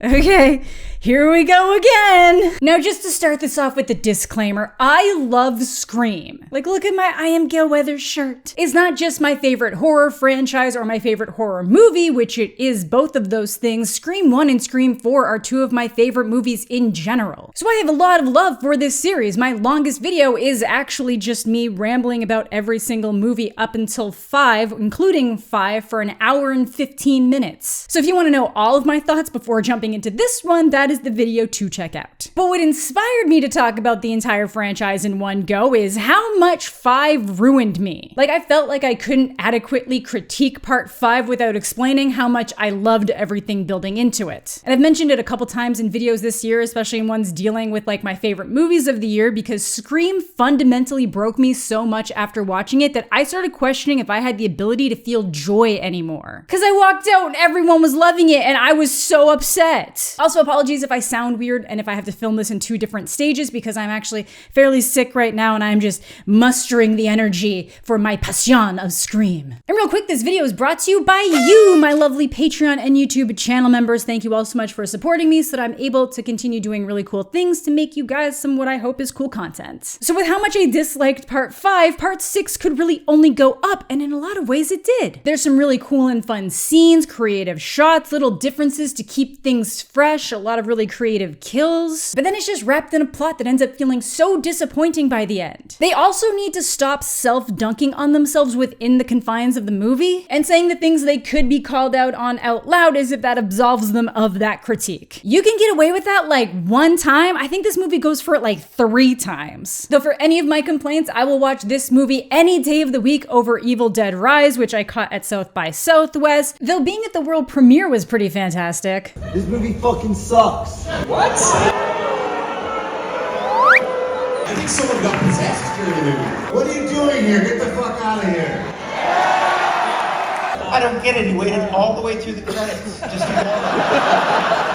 Okay, here we go again. Now, just to start this off with the disclaimer, I love Scream. Like, look at my I Am Gale Weathers shirt. It's not just my favorite horror franchise or my favorite horror movie, which it is both of those things. Scream 1 and Scream 4 are two of my favorite movies in general. So I have a lot of love for this series. My longest video is actually just me rambling about every single movie up until 5, including 5, for an hour and 15 minutes. So if you want to know all of my thoughts before jumping into this one, that is the video to check out. But what inspired me to talk about the entire franchise in one go is how much 5 ruined me. Like, I felt like I couldn't adequately critique part 5 without explaining how much I loved everything building into it. And I've mentioned it a couple times in videos this year, especially in ones dealing with like my favorite movies of the year, because Scream fundamentally broke me so much after watching it that I started questioning if I had the ability to feel joy anymore. Because I walked out and everyone was loving it and I was so upset. Also, apologies if I sound weird and if I have to film this in 2 different stages because I'm actually fairly sick right now and I'm just mustering the energy for my passion of Scream. And real quick, this video is brought to you by you, my lovely Patreon and YouTube channel members. Thank you all so much for supporting me so that I'm able to continue doing really cool things to make you guys some what I hope is cool content. So with how much I disliked part 5, part 6 could really only go up, and in a lot of ways it did. There's some really cool and fun scenes, creative shots, little differences to keep things fresh, a lot of really creative kills, but then it's just wrapped in a plot that ends up feeling so disappointing by the end. They also need to stop self-dunking on themselves within the confines of the movie and saying the things they could be called out on out loud as if that absolves them of that critique. You can get away with that like 1 time. I think this movie goes for it like 3 times. Though for any of my complaints, I will watch this movie any day of the week over Evil Dead Rise, which I caught at South by Southwest, though being at the world premiere was pretty fantastic. This movie fucking sucks. What? I think someone got possessed during the movie. What are you doing here? Get the fuck out of here. I don't get it. He waited all the way through the credits just to go.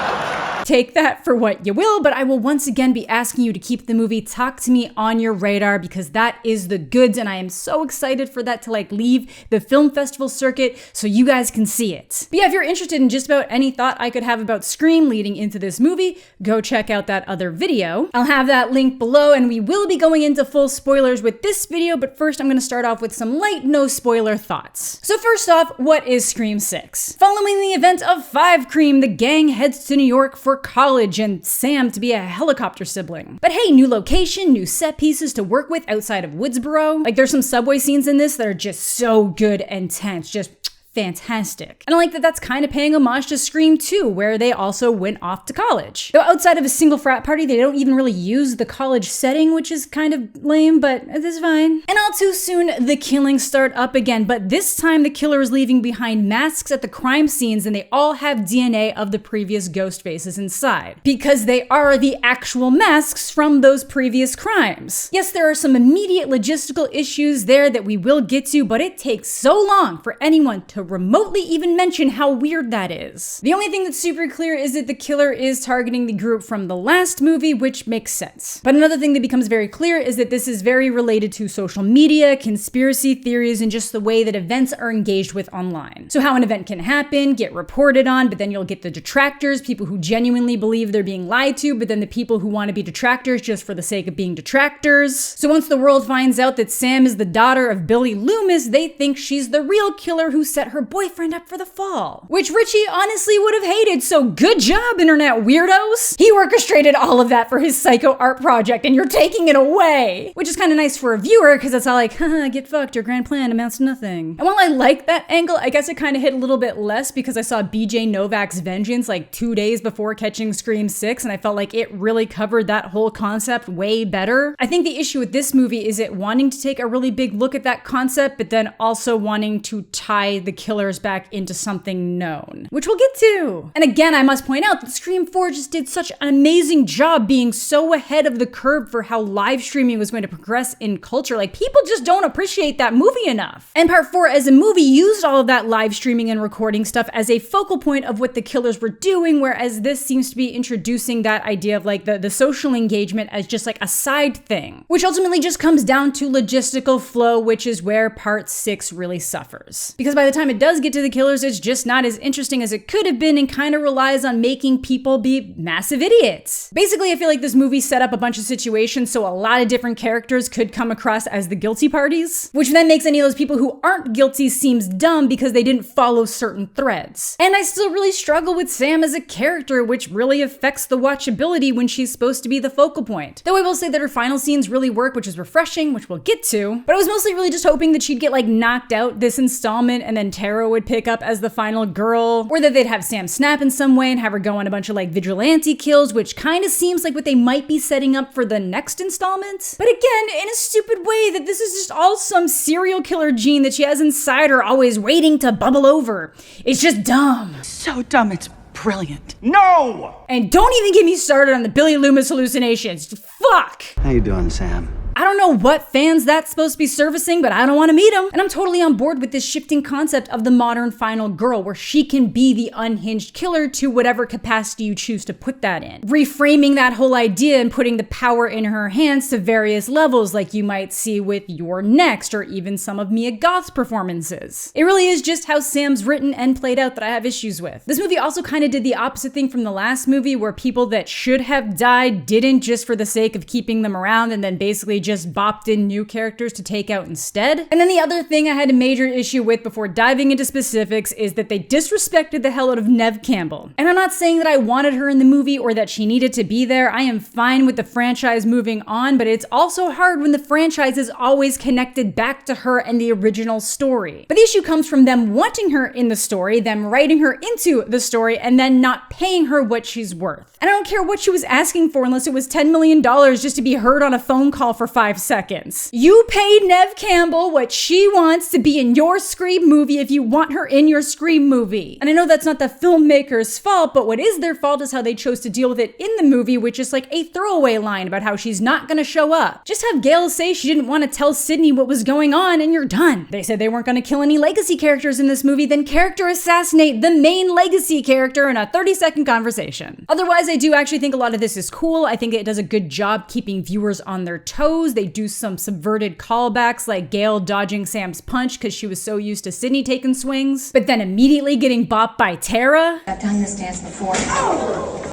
Take that for what you will, but I will once again be asking you to keep the movie Talk to Me on your radar because that is the goods, and I am so excited for that to like leave the film festival circuit so you guys can see it. But yeah, if you're interested in just about any thought I could have about Scream leading into this movie, go check out that other video. I'll have that link below, and we will be going into full spoilers with this video, but first I'm going to start off with some light no spoiler thoughts. So first off, what is Scream 6? Following the event of 5 Cream, the gang heads to New York for college and Sam to be a helicopter sibling. But hey, new location, new set pieces to work with outside of Woodsboro. Like, there's some subway scenes in this that are just so good and tense, just fantastic. And I like that that's kind of paying homage to Scream 2, where they also went off to college. Though outside of a single frat party, they don't even really use the college setting, which is kind of lame, but it's fine. And all too soon, the killings start up again, but this time the killer is leaving behind masks at the crime scenes, and they all have DNA of the previous Ghostfaces inside, because they are the actual masks from those previous crimes. Yes, there are some immediate logistical issues there that we will get to, but it takes so long for anyone to remotely even mention how weird that is. The only thing that's super clear is that the killer is targeting the group from the last movie, which makes sense. But another thing that becomes very clear is that this is very related to social media, conspiracy theories, and just the way that events are engaged with online. So how an event can happen, get reported on, but then you'll get the detractors, people who genuinely believe they're being lied to, but then the people who want to be detractors just for the sake of being detractors. So once the world finds out that Sam is the daughter of Billy Loomis, they think she's the real killer who set her boyfriend up for the fall, which Richie honestly would have hated, so good job, internet weirdos. He orchestrated all of that for his psycho art project, and you're taking it away, which is kind of nice for a viewer because it's all like, haha, get fucked, your grand plan amounts to nothing. And while I like that angle, I guess it kind of hit a little bit less because I saw BJ Novak's Vengeance like 2 days before catching Scream 6, and I felt like it really covered that whole concept way better. I think the issue with this movie is it wanting to take a really big look at that concept, but then also wanting to tie the killers back into something known, which we'll get to. And again, I must point out that Scream 4 just did such an amazing job being so ahead of the curve for how live streaming was going to progress in culture. Like, people just don't appreciate that movie enough. And part 4 as a movie used all of that live streaming and recording stuff as a focal point of what the killers were doing, whereas this seems to be introducing that idea of like the social engagement as just like a side thing, which ultimately just comes down to logistical flow, which is where part 6 really suffers. Because by the time time it does get to the killers, it's just not as interesting as it could have been and kind of relies on making people be massive idiots. Basically, I feel like this movie set up a bunch of situations so a lot of different characters could come across as the guilty parties, which then makes any of those people who aren't guilty seems dumb because they didn't follow certain threads. And I still really struggle with Sam as a character, which really affects the watchability when she's supposed to be the focal point. Though I will say that her final scenes really work, which is refreshing, which we'll get to. But I was mostly really just hoping that she'd get like knocked out this installment and then Tara would pick up as the final girl, or that they'd have Sam snap in some way and have her go on a bunch of like vigilante kills, which kind of seems like what they might be setting up for the next installment. But again, in a stupid way, that this is just all some serial killer gene that she has inside her always waiting to bubble over. It's just dumb. So dumb, it's brilliant. No! And don't even get me started on the Billy Loomis hallucinations. Fuck! How you doing, Sam? I don't know what fans that's supposed to be servicing, but I don't want to meet them. And I'm totally on board with this shifting concept of the modern final girl, where she can be the unhinged killer to whatever capacity you choose to put that in. Reframing that whole idea and putting the power in her hands to various levels, like you might see with You're Next, or even some of Mia Goth's performances. It really is just how Sam's written and played out that I have issues with. This movie also kind of did the opposite thing from the last movie, where people that should have died didn't, just for the sake of keeping them around, and then basically just bopped in new characters to take out instead. And then the other thing I had a major issue with before diving into specifics is that they disrespected the hell out of Neve Campbell. And I'm not saying that I wanted her in the movie or that she needed to be there. I am fine with the franchise moving on, but it's also hard when the franchise is always connected back to her and the original story. But the issue comes from them wanting her in the story, them writing her into the story, and then not paying her what she's worth. And I don't care what she was asking for unless it was $10 million just to be heard on a phone call for 5 seconds. You paid Neve Campbell what she wants to be in your Scream movie if you want her in your Scream movie. And I know that's not the filmmaker's fault, but what is their fault is how they chose to deal with it in the movie, which is like a throwaway line about how she's not gonna show up. Just have Gale say she didn't want to tell Sidney what was going on and you're done. They said they weren't gonna kill any legacy characters in this movie, then character assassinate the main legacy character in a 30-second conversation. Otherwise, I do actually think a lot of this is cool. I think it does a good job keeping viewers on their toes. They do some subverted callbacks, like Gale dodging Sam's punch because she was so used to Sidney taking swings, but then immediately getting bopped by Tara. I've done this dance before.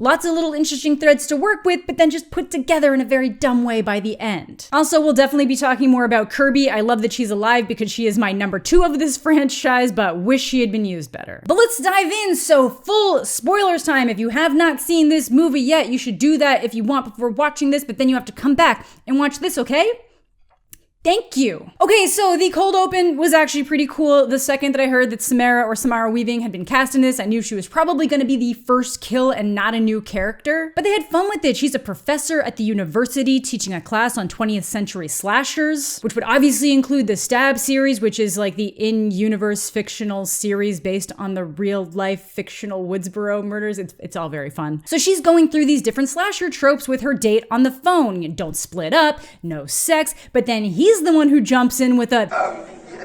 Lots of little interesting threads to work with, but then just put together in a very dumb way by the end. Also, we'll definitely be talking more about Kirby. I love that she's alive because she is my number 2 of this franchise, but wish she had been used better. But let's dive in. So full spoilers time. If you have not seen this movie yet, you should do that if you want before watching this, but then you have to come back and watch this, okay? Thank you. Okay, so the cold open was actually pretty cool. The second that I heard that Samara Weaving had been cast in this, I knew she was probably going to be the first kill and not a new character. But they had fun with it. She's a professor at the university teaching a class on 20th century slashers, which would obviously include the Stab series, which is like the in-universe fictional series based on the real-life fictional Woodsboro murders. It's all very fun. So she's going through these different slasher tropes with her date on the phone. You don't split up, no sex, but then he's the one who jumps in with a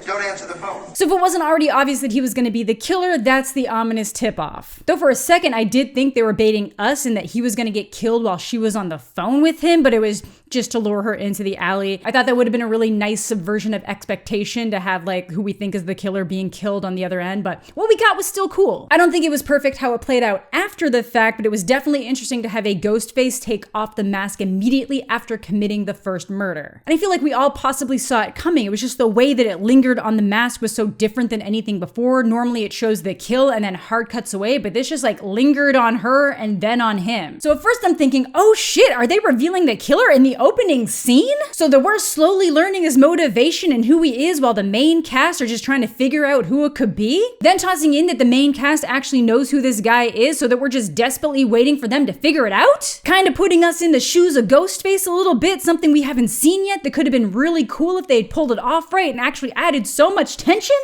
Don't answer the phone. So if it wasn't already obvious that he was going to be the killer, that's the ominous tip-off. Though for a second, I did think they were baiting us and that he was going to get killed while she was on the phone with him, but it was just to lure her into the alley. I thought that would have been a really nice subversion of expectation to have like who we think is the killer being killed on the other end, but what we got was still cool. I don't think it was perfect how it played out after the fact, but it was definitely interesting to have a Ghostface take off the mask immediately after committing the first murder. And I feel like we all possibly saw it coming. It was just the way that it lingered on the mask was so different than anything before. Normally it shows the kill and then hard cuts away, but this just like lingered on her and then on him. So at first I'm thinking, oh shit, are they revealing the killer in the opening scene? So that we're slowly learning his motivation and who he is while the main cast are just trying to figure out who it could be? Then tossing in that the main cast actually knows who this guy is so that we're just desperately waiting for them to figure it out? Kind of putting us in the shoes of Ghostface a little bit, something we haven't seen yet that could have been really cool if they'd pulled it off right and actually added so much tension.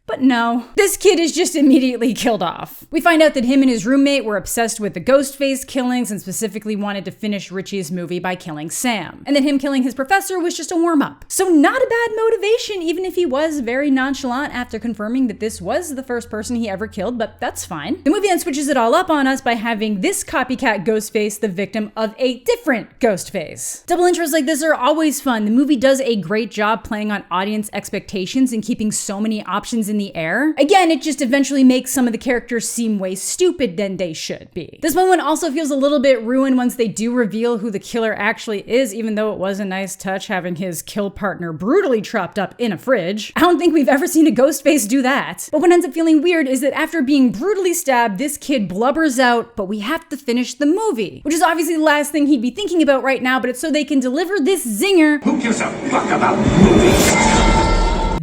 But no, this kid is just immediately killed off. We find out that him and his roommate were obsessed with the Ghostface killings and specifically wanted to finish Richie's movie by killing Sam. And that him killing his professor was just a warm-up. So not a bad motivation, even if he was very nonchalant after confirming that this was the first person he ever killed, but that's fine. The movie then switches it all up on us by having this copycat Ghostface the victim of a different Ghostface. Double intros like this are always fun. The movie does a great job playing on audience expectations and keeping so many options in in the air. Again, it just eventually makes some of the characters seem way stupid than they should be. This moment also feels a little bit ruined once they do reveal who the killer actually is, even though it was a nice touch having his kill partner brutally chopped up in a fridge. I don't think we've ever seen a Ghostface do that. But what ends up feeling weird is that after being brutally stabbed, this kid blubbers out, "But we have to finish the movie," which is obviously the last thing he'd be thinking about right now, but it's so they can deliver this zinger. Who gives a fuck about movies?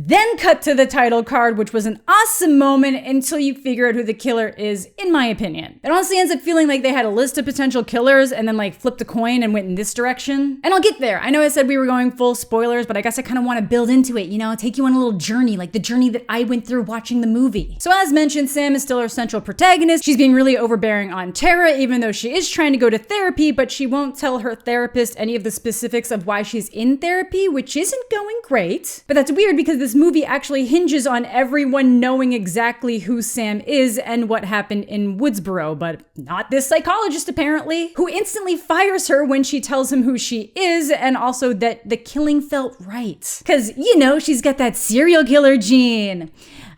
Then cut to the title card, which was an awesome moment until you figure out who the killer is, in my opinion. It honestly ends up feeling like they had a list of potential killers and then like flipped a coin and went in this direction. And I'll get there. I know I said we were going full spoilers, but I guess I kind of want to build into it, you know, take you on a little journey, like the journey that I went through watching the movie. So as mentioned, Sam is still our central protagonist. She's being really overbearing on Tara, even though she is trying to go to therapy, but she won't tell her therapist any of the specifics of why she's in therapy, which isn't going great. But that's weird because this movie actually hinges on everyone knowing exactly who Sam is and what happened in Woodsboro, but not this psychologist apparently, who instantly fires her when she tells him who she is and also that the killing felt right. Cause, you know, she's got that serial killer gene.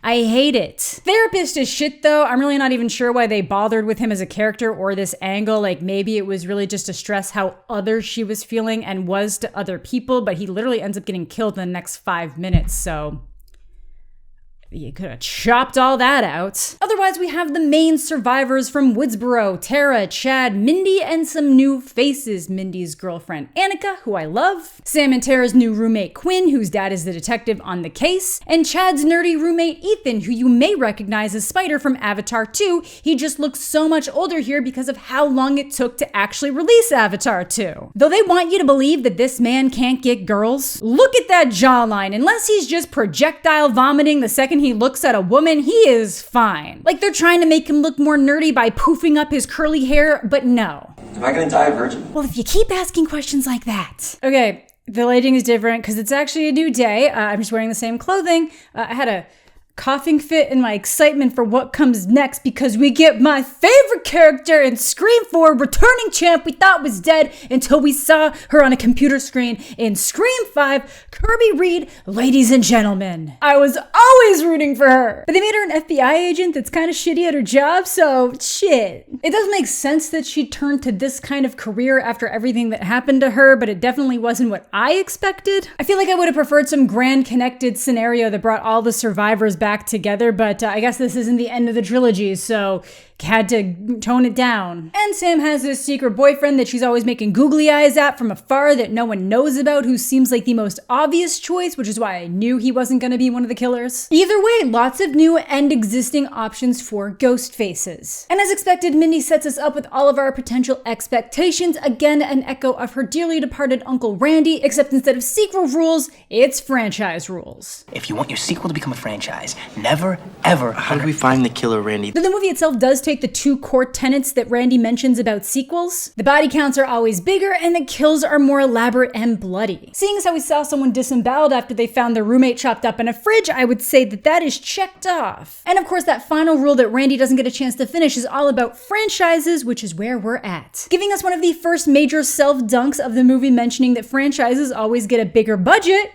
I hate it. Therapist is shit though. I'm really not even sure why they bothered with him as a character or this angle. Like maybe it was really just to stress how other she was feeling and was to other people, but he literally ends up getting killed in the next 5 minutes, so you could have chopped all that out. Otherwise, we have the main survivors from Woodsboro: Tara, Chad, Mindy, and some new faces. Mindy's girlfriend, Annika, who I love. Sam and Tara's new roommate, Quinn, whose dad is the detective on the case. And Chad's nerdy roommate, Ethan, who you may recognize as Spider from Avatar 2. He just looks so much older here because of how long it took to actually release Avatar 2. Though they want you to believe that this man can't get girls, look at that jawline. Unless he's just projectile vomiting the second he looks at a woman, he is fine. Like they're trying to make him look more nerdy by poofing up his curly hair, but no. Am I gonna die a virgin? Well, if you keep asking questions like that. Okay, the lighting is different because it's actually a new day. I'm just wearing the same clothing. I had a coughing fit in my excitement for what comes next because we get my favorite character in Scream 4, returning champ we thought was dead until we saw her on a computer screen in Scream 5, Kirby Reed, ladies and gentlemen. I was always rooting for her. But they made her an FBI agent that's kind of shitty at her job, so shit. It does make sense that she turned to this kind of career after everything that happened to her, but it definitely wasn't what I expected. I feel like I would have preferred some grand connected scenario that brought all the survivors back together, but I guess this isn't the end of the trilogy, so had to tone it down. And Sam has this secret boyfriend that she's always making googly eyes at from afar that no one knows about, who seems like the most obvious choice, which is why I knew he wasn't going to be one of the killers. Either way, lots of new and existing options for ghost faces. And as expected, Mindy sets us up with all of our potential expectations. Again, an echo of her dearly departed Uncle Randy, except instead of sequel rules, it's franchise rules. If you want your sequel to become a franchise, never, ever... How do we find the killer, Randy? The movie itself does take the two core tenets that Randy mentions about sequels. The body counts are always bigger and the kills are more elaborate and bloody. Seeing as how we saw someone disemboweled after they found their roommate chopped up in a fridge, I would say that that is checked off. And of course, that final rule that Randy doesn't get a chance to finish is all about franchises, which is where we're at. Giving us one of the first major self-dunks of the movie, mentioning that franchises always get a bigger budget.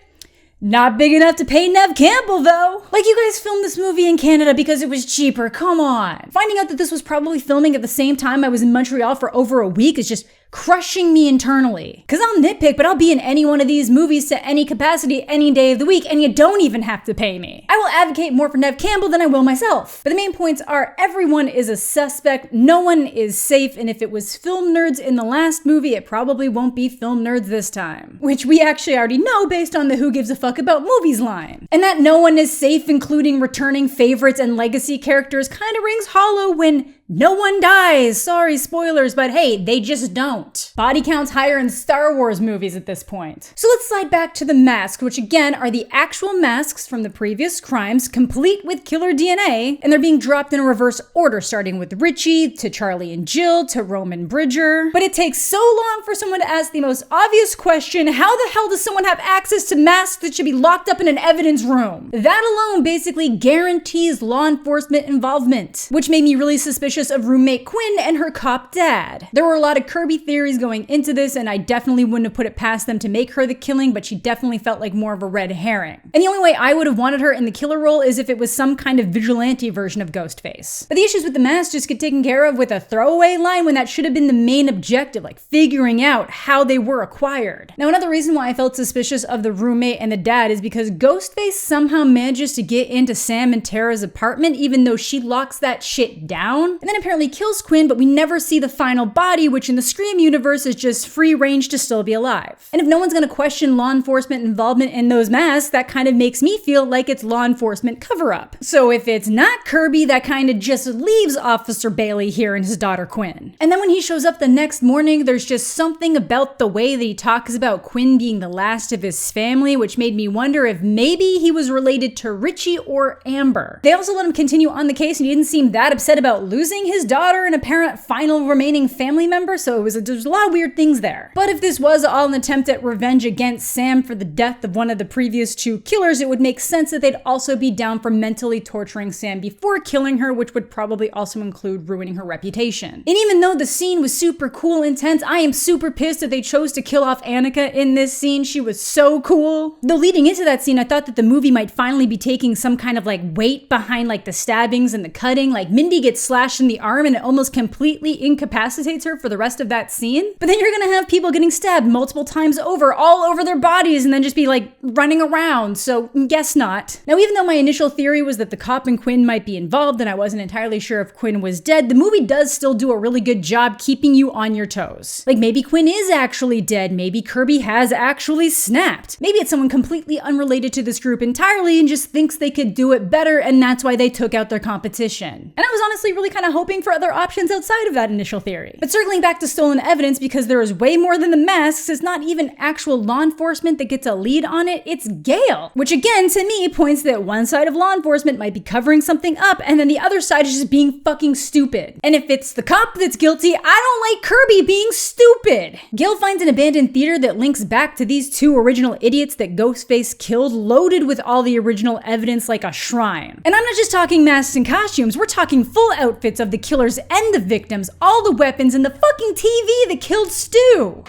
Not big enough to pay Neve Campbell, though. Like, you guys filmed this movie in Canada because it was cheaper. Come on. Finding out that this was probably filming at the same time I was in Montreal for over a week is just crushing me internally. Cause I'll nitpick, but I'll be in any one of these movies to any capacity any day of the week, and you don't even have to pay me. I will advocate more for Neve Campbell than I will myself. But the main points are everyone is a suspect, no one is safe, and if it was film nerds in the last movie, it probably won't be film nerds this time. Which we actually already know based on the Who Gives a Fuck About Movies line. And that no one is safe, including returning favorites and legacy characters, kind of rings hollow when no one dies. Sorry, spoilers, but hey, they just don't. Body counts higher in Star Wars movies at this point. So let's slide back to the masks, which again are the actual masks from the previous crimes, complete with killer DNA, and they're being dropped in a reverse order, starting with Richie, to Charlie and Jill, to Roman Bridger. But it takes so long for someone to ask the most obvious question: how the hell does someone have access to masks that should be locked up in an evidence room? That alone basically guarantees law enforcement involvement, which made me really suspicious suspicious of roommate Quinn and her cop dad. There were a lot of Kirby theories going into this, and I definitely wouldn't have put it past them to make her the killing, but she definitely felt like more of a red herring. And the only way I would have wanted her in the killer role is if it was some kind of vigilante version of Ghostface. But the issues with the mask just get taken care of with a throwaway line when that should have been the main objective, like figuring out how they were acquired. Now, another reason why I felt suspicious of the roommate and the dad is because Ghostface somehow manages to get into Sam and Tara's apartment even though she locks that shit down, and then apparently kills Quinn, but we never see the final body, which in the Scream universe is just free range to still be alive. And if no one's gonna question law enforcement involvement in those masks, that kind of makes me feel like it's law enforcement cover-up. So if it's not Kirby, that kind of just leaves Officer Bailey here and his daughter Quinn. And then when he shows up the next morning, there's just something about the way that he talks about Quinn being the last of his family, which made me wonder if maybe he was related to Richie or Amber. They also let him continue on the case, and he didn't seem that upset about losing his daughter and apparent final remaining family member, so there's a lot of weird things there. But if this was all an attempt at revenge against Sam for the death of one of the previous two killers, it would make sense that they'd also be down for mentally torturing Sam before killing her, which would probably also include ruining her reputation. And even though the scene was super cool and intense, I am super pissed that they chose to kill off Annika in this scene. She was so cool. Though leading into that scene, I thought that the movie might finally be taking some kind of like weight behind like the stabbings and the cutting. Like Mindy gets slashed in the arm and it almost completely incapacitates her for the rest of that scene. But then you're gonna have people getting stabbed multiple times over, all over their bodies, and then just be like running around. So guess not. Now, even though my initial theory was that the cop and Quinn might be involved and I wasn't entirely sure if Quinn was dead, the movie does still do a really good job keeping you on your toes. Like maybe Quinn is actually dead, maybe Kirby has actually snapped. Maybe it's someone completely unrelated to this group entirely and just thinks they could do it better and that's why they took out their competition. And I was honestly really kind of hoping for other options outside of that initial theory. But circling back to stolen evidence, because there is way more than the masks, it's not even actual law enforcement that gets a lead on it, it's Gale. Which again, to me, points that one side of law enforcement might be covering something up and then the other side is just being fucking stupid. And if it's the cop that's guilty, I don't like Kirby being stupid. Gale finds an abandoned theater that links back to these two original idiots that Ghostface killed, loaded with all the original evidence like a shrine. And I'm not just talking masks and costumes, we're talking full outfits of the killers and the victims, all the weapons, and the fucking TV that killed Stu.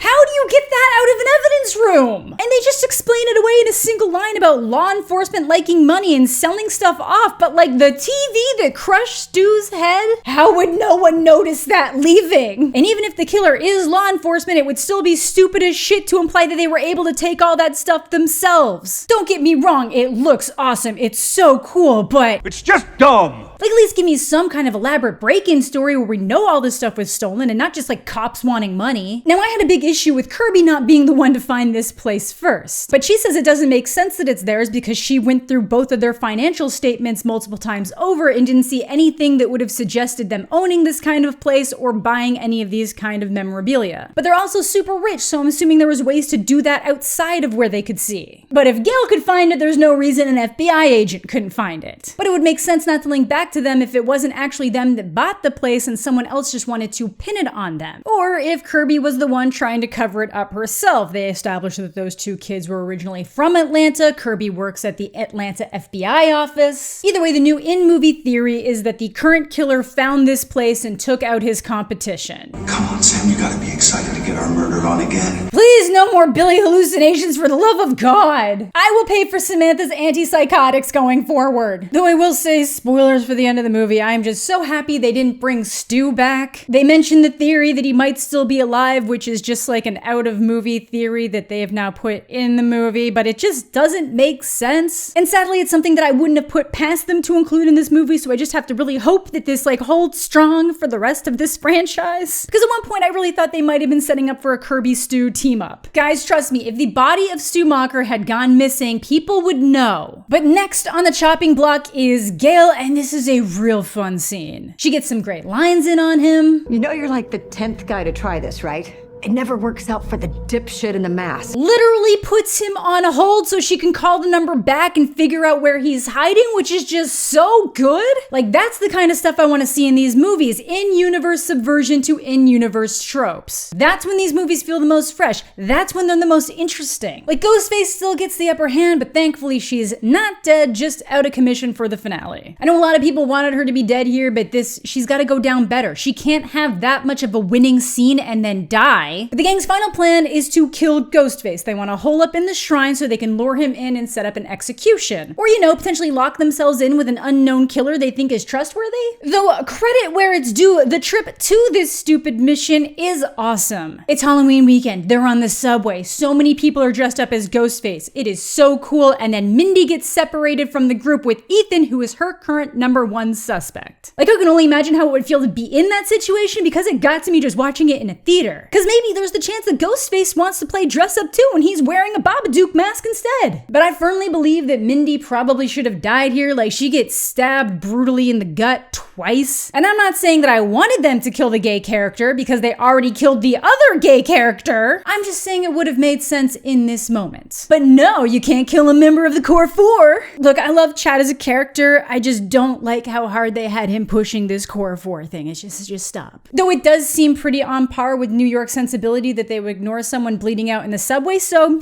How do you get that out of an evidence room? And they just explain it away in a single line about law enforcement liking money and selling stuff off, but like the TV that crushed Stu's head? How would no one notice that leaving? And even if the killer is law enforcement, it would still be stupid as shit to imply that they were able to take all that stuff themselves. Don't get me wrong, it looks awesome, it's so cool, but It's just dumb. like at least give me some kind of elaborate break-in story where we know all this stuff was stolen and not just like cops wanting money. Now I had a big issue with Kirby not being the one to find this place first, but she says it doesn't make sense that it's theirs because she went through both of their financial statements multiple times over and didn't see anything that would have suggested them owning this kind of place or buying any of these kind of memorabilia. But they're also super rich, so I'm assuming there was ways to do that outside of where they could see. But if Gale could find it, there's no reason an FBI agent couldn't find it. But it would make sense not to link back to them if it wasn't actually them that bought the place and someone else just wanted to pin it on them. Or if Kirby was the one trying to cover it up herself. They established that those two kids were originally from Atlanta. Kirby works at the Atlanta FBI office. Either way, the new in-movie theory is that the current killer found this place and took out his competition. Come on, Sam, you gotta be excited to get our murder on again. Please, no more Billy hallucinations for the love of God. I will pay for Samantha's antipsychotics going forward. Though I will say, spoilers for the end of the movie, I am just so happy they didn't bring Stu back. They mentioned the theory that he might still be alive, which is just like an out-of-movie theory that they have now put in the movie, but it just doesn't make sense. And sadly, it's something that I wouldn't have put past them to include in this movie, so I just have to really hope that this like holds strong for the rest of this franchise. Because at one point, I really thought they might have been setting up for a Kirby Stu team up. Guys, trust me, if the body of Stu Macher had gone missing, people would know. But next on the chopping block is Gale, and this is a real fun scene. She gets some great lines in on him. You know you're like the 10th guy to try this, right? It never works out for the dipshit in the mask. Literally puts him on hold so she can call the number back and figure out where he's hiding, which is just so good. Like, that's the kind of stuff I want to see in these movies. In-universe subversion to in-universe tropes. That's when these movies feel the most fresh. That's when they're the most interesting. Like, Ghostface still gets the upper hand, but thankfully she's not dead, just out of commission for the finale. I know a lot of people wanted her to be dead here, but she's got to go down better. She can't have that much of a winning scene and then die. But the gang's final plan is to kill Ghostface. They want to hole up in the shrine so they can lure him in and set up an execution. Or, potentially lock themselves in with an unknown killer they think is trustworthy. Though, credit where it's due, the trip to this stupid mission is awesome. It's Halloween weekend. They're on the subway. So many people are dressed up as Ghostface. It is so cool. And then Mindy gets separated from the group with Ethan, who is her current #1 suspect. Like, I can only imagine how it would feel to be in that situation because it got to me just watching it in a theater. Because maybe there's the chance that Ghostface wants to play dress up too and he's wearing a Babadook mask instead. But I firmly believe that Mindy probably should have died here. Like, she gets stabbed brutally in the gut twice. And I'm not saying that I wanted them to kill the gay character because they already killed the other gay character. I'm just saying it would have made sense in this moment. But no, you can't kill a member of the Core 4. Look, I love Chad as a character. I just don't like how hard they had him pushing this Core 4 thing. It's just stop. Though it does seem pretty on par with New York sensibility that they would ignore someone bleeding out in the subway, so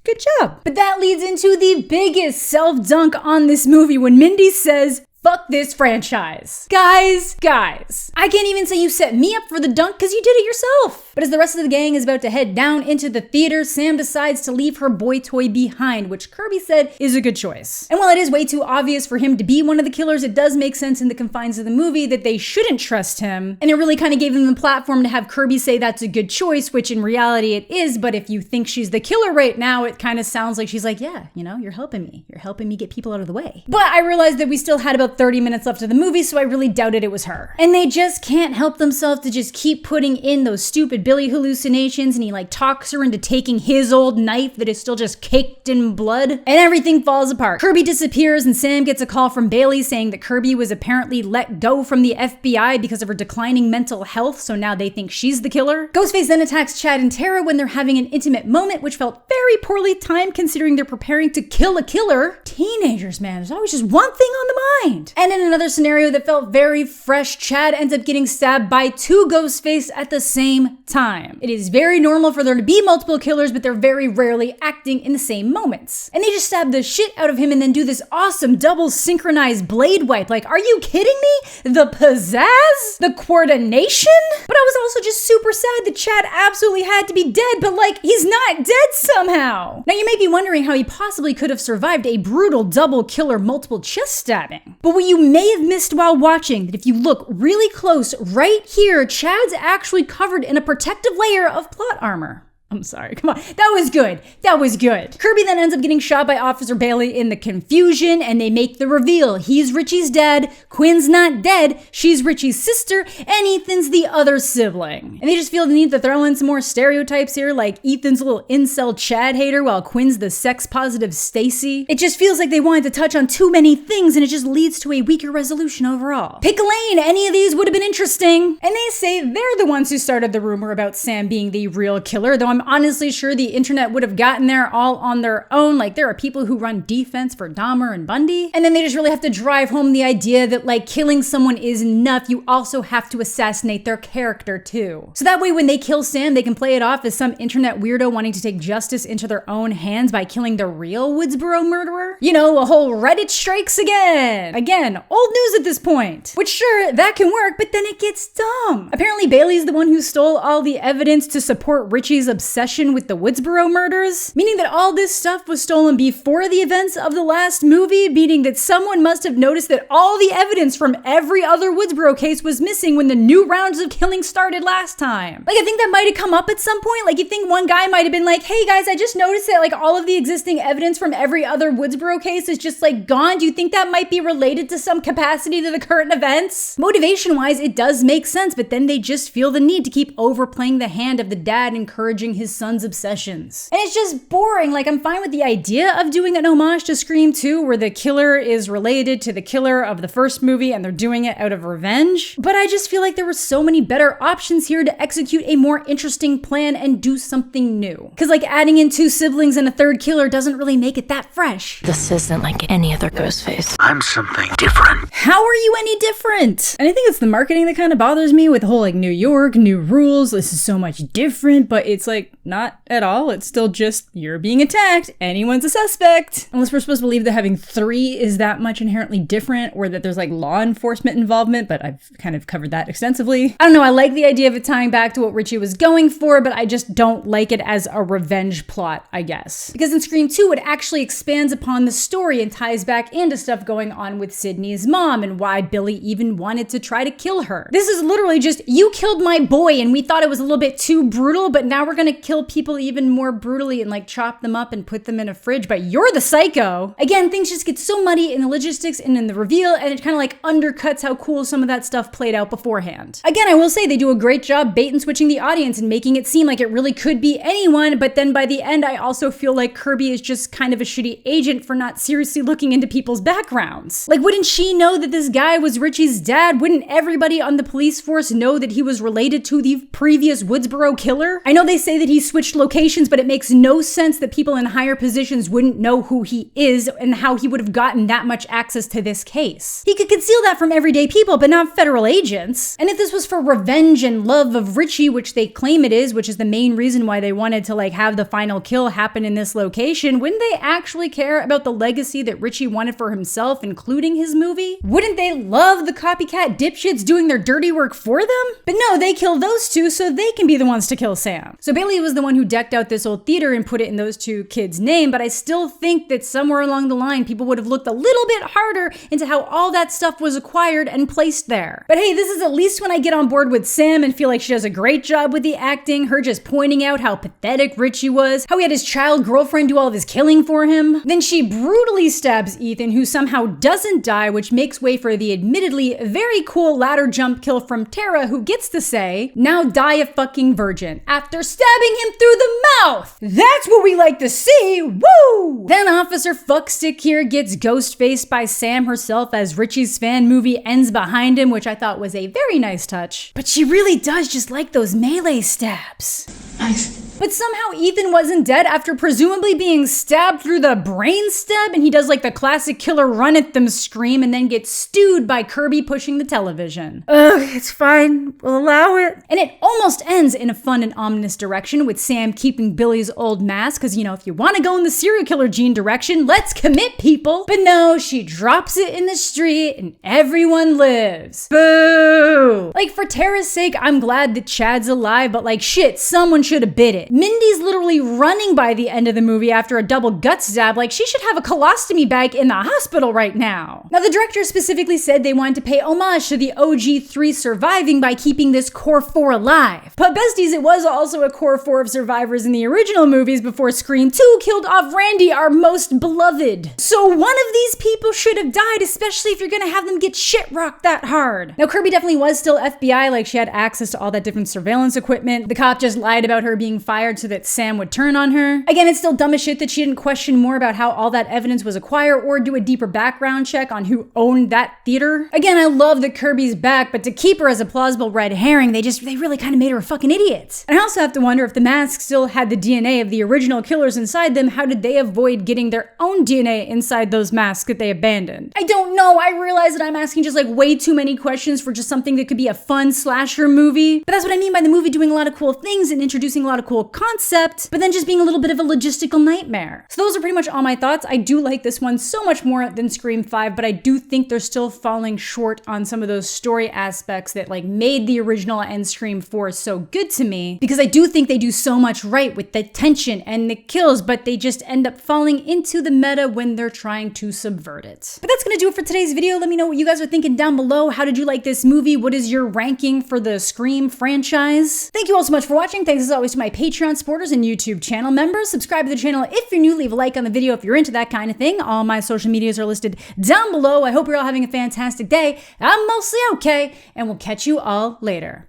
good job. But that leads into the biggest self-dunk on this movie when Mindy says, "Fuck this franchise." Guys, I can't even say you set me up for the dunk because you did it yourself. But as the rest of the gang is about to head down into the theater, Sam decides to leave her boy toy behind, which Kirby said is a good choice. And while it is way too obvious for him to be one of the killers, it does make sense in the confines of the movie that they shouldn't trust him. And it really kind of gave them the platform to have Kirby say that's a good choice, which in reality it is. But if you think she's the killer right now, it kind of sounds like she's like, yeah, you're helping me. You're helping me get people out of the way. But I realized that we still had about 30 minutes left of the movie, so I really doubted it was her. And they just can't help themselves to just keep putting in those stupid Billy hallucinations, and he talks her into taking his old knife that is still just caked in blood, and everything falls apart. Kirby disappears, and Sam gets a call from Bailey saying that Kirby was apparently let go from the FBI because of her declining mental health, so now they think she's the killer. Ghostface then attacks Chad and Tara when they're having an intimate moment, which felt very poorly timed considering they're preparing to kill a killer. Teenagers, man, there's always just one thing on the mind. And in another scenario that felt very fresh, Chad ends up getting stabbed by 2 Ghostface at the same time. It is very normal for there to be multiple killers, but they're very rarely acting in the same moments. And they just stab the shit out of him and then do this awesome double synchronized blade wipe. Like, are you kidding me? The pizzazz? The coordination? But I was also just super sad that Chad absolutely had to be dead, but he's not dead somehow. Now you may be wondering how he possibly could have survived a brutal double killer multiple chest stabbing. But what you may have missed while watching, that if you look really close right here, Chad's actually covered in a protective layer of plot armor. I'm sorry, come on. That was good. Kirby then ends up getting shot by Officer Bailey in the confusion, and they make the reveal. He's Richie's dad, Quinn's not dead, she's Richie's sister, and Ethan's the other sibling. And they just feel the need to throw in some more stereotypes here, like Ethan's a little incel Chad hater while Quinn's the sex-positive Stacy. It just feels like they wanted to touch on too many things, and it just leads to a weaker resolution overall. Pick a lane, any of these would have been interesting. And they say they're the ones who started the rumor about Sam being the real killer, though I'm honestly sure the internet would have gotten there all on their own. Like, there are people who run defense for Dahmer and Bundy. And then they just really have to drive home the idea that killing someone is enough. You also have to assassinate their character too. So that way when they kill Sam, they can play it off as some internet weirdo wanting to take justice into their own hands by killing the real Woodsboro murderer. A whole Reddit strikes again. Again, old news at this point. Which sure, that can work, but then it gets dumb. Apparently Bailey's the one who stole all the evidence to support Richie's obsession with the Woodsboro murders, meaning that all this stuff was stolen before the events of the last movie, meaning that someone must have noticed that all the evidence from every other Woodsboro case was missing when the new rounds of killing started last time. I think that might have come up at some point. You think one guy might have been like, hey guys, I just noticed that all of the existing evidence from every other Woodsboro case is just gone. Do you think that might be related to some capacity to the current events? Motivation wise, it does make sense, but then they just feel the need to keep overplaying the hand of the dad encouraging his son's obsessions. And it's just boring. Like, I'm fine with the idea of doing an homage to Scream 2 where the killer is related to the killer of the first movie and they're doing it out of revenge. But I just feel like there were so many better options here to execute a more interesting plan and do something new. Because like adding in 2 siblings and a 3rd killer doesn't really make it that fresh. This isn't like any other Ghostface. I'm something different. How are you any different? And I think it's the marketing that kind of bothers me with the whole like New York, new rules, this is so much different, but it's like not at all. It's still just you're being attacked, anyone's a suspect. Unless we're supposed to believe that having 3 is that much inherently different or that there's like law enforcement involvement, but I've kind of covered that extensively. I don't know, I like the idea of it tying back to what Richie was going for, but I just don't like it as a revenge plot, I guess. Because in Scream 2, it actually expands upon the story and ties back into stuff going on with Sidney's mom and why Billy even wanted to try to kill her. This is literally just, you killed my boy and we thought it was a little bit too brutal, but now we're gonna kill people even more brutally and like chop them up and put them in a fridge, but you're the psycho. Again, things just get so muddy in the logistics and in the reveal, and it kind of like undercuts how cool some of that stuff played out beforehand. Again, I will say they do a great job bait and switching the audience and making it seem like it really could be anyone, but then by the end, I also feel like Kirby is just kind of a shitty agent for not seriously looking into people's backgrounds. Like, wouldn't she know that this guy was Richie's dad? Wouldn't everybody on the police force know that he was related to the previous Woodsboro killer? I know they say that he switched locations, but it makes no sense that people in higher positions wouldn't know who he is and how he would have gotten that much access to this case. He could conceal that from everyday people, but not federal agents. And if this was for revenge and love of Richie, which they claim it is, which is the main reason why they wanted to like have the final kill happen in this location, wouldn't they actually care about the legacy that Richie wanted for himself, including his movie? Wouldn't they love the copycat dipshits doing their dirty work for them? But no, they kill those 2 so they can be the ones to kill Sam. So Bailey was the one who decked out this old theater and put it in those 2 kids' name, but I still think that somewhere along the line, people would have looked a little bit harder into how all that stuff was acquired and placed there. But hey, this is at least when I get on board with Sam and feel like she does a great job with the acting, her just pointing out how pathetic Richie was, how he had his child girlfriend do all of his killing for him. Then she brutally stabs Ethan, who somehow doesn't die, which makes way for the admittedly very cool ladder jump kill from Tara, who gets to say, "Now die a fucking virgin," after stabbing him through the mouth. That's what we like to see, woo! Then Officer Fuckstick here gets ghost-faced by Sam herself as Richie's fan movie ends behind him, which I thought was a very nice touch. But she really does just like those melee stabs. Nice. But somehow Ethan wasn't dead after presumably being stabbed through the brainstem, and he does like the classic killer run at them scream and then gets stewed by Kirby pushing the television. Ugh, it's fine. We'll allow it. And it almost ends in a fun and ominous direction with Sam keeping Billy's old mask, because, you know, if you want to go in the serial killer gene direction, let's commit, people. But no, she drops it in the street and everyone lives. Boo! Like, for Tara's sake, I'm glad that Chad's alive, but like shit, someone should have bit it. Mindy's literally running by the end of the movie after a double gut stab. Like, she should have a colostomy bag in the hospital right now. Now, the director specifically said they wanted to pay homage to the OG3 surviving by keeping this core 4 alive. But besties, it was also a core 4 of survivors in the original movies before Scream 2 killed off Randy, our most beloved. So one of these people should have died, especially if you're gonna have them get shit rocked that hard. Now, Kirby definitely was still FBI, like she had access to all that different surveillance equipment. The cop just lied about her being fired so that Sam would turn on her. Again, it's still dumb as shit that she didn't question more about how all that evidence was acquired or do a deeper background check on who owned that theater. Again, I love that Kirby's back, but to keep her as a plausible red herring, they really kind of made her a fucking idiot. And I also have to wonder if the mask still had the DNA of the original killers inside them, how did they avoid getting their own DNA inside those masks that they abandoned? I don't know. I realize that I'm asking just like way too many questions for just something that could be a fun slasher movie. But that's what I mean by the movie doing a lot of cool things and introducing a lot of cool concept, but then just being a little bit of a logistical nightmare. So those are pretty much all my thoughts. I do like this one so much more than Scream 5, but I do think they're still falling short on some of those story aspects that like made the original and Scream 4 so good to me, because I do think they do so much right with the tension and the kills, but they just end up falling into the meta when they're trying to subvert it. But that's gonna do it for today's video. Let me know what you guys are thinking down below. How did you like this movie? What is your ranking for the Scream franchise? Thank you all so much for watching. Thanks as always to my Patreon supporters and YouTube channel members. Subscribe to the channel if you're new. Leave a like on the video if you're into that kind of thing. All my social medias are listed down below. I hope you're all having a fantastic day. I'm mostly okay, and we'll catch you all later.